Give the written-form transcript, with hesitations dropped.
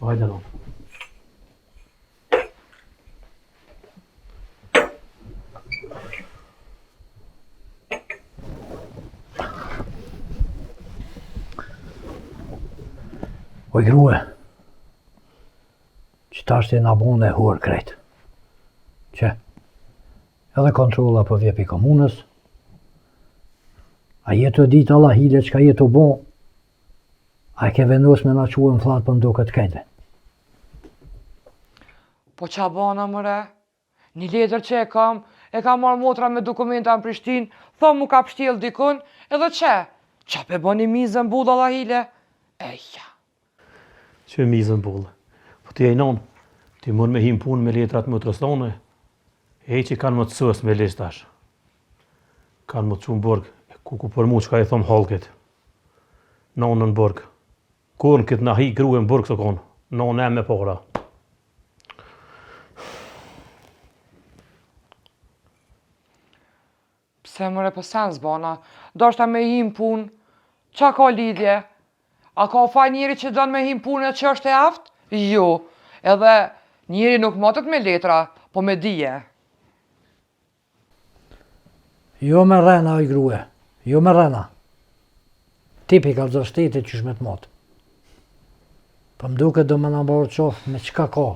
Hajde non. Oj grue, që ta është e nabun e huar krejt. Që, edhe kontrola për vjepi komunës, a jetë të ditë Allah hile që ka jetë të bon, a ke vendos me na quën flatë për ndo këtë kejte. Po qa bana mëre? Një letër që e kam marrë motra me dokumenta në Prishtinë, thonë mu ka pështjel dikun, edhe qa pe bani mizën budh Allah hile? Eja. Që mizën bullë. Po ti e non, ti mund me him punë me letrat më të rëstone, e që kanë më të sës me listash. Kanë më të qunë burg, ku për mu që ka e thomë halket. Nonë në burg. Kur në këtë nahi grue në burg së konë, nonë e me pora. Pse mëre për sens bana, do shta me him punë, qa ka lidhje? A ka fa njëri që donë me him punë që është e aftë? Jo, edhe njëri nuk matët me letra, po me dije. Jo me rena oj grue, jo me rena. Tipi ka zë shtetit që shmet matë. Për më duke do më në mborë qofë me qka ka.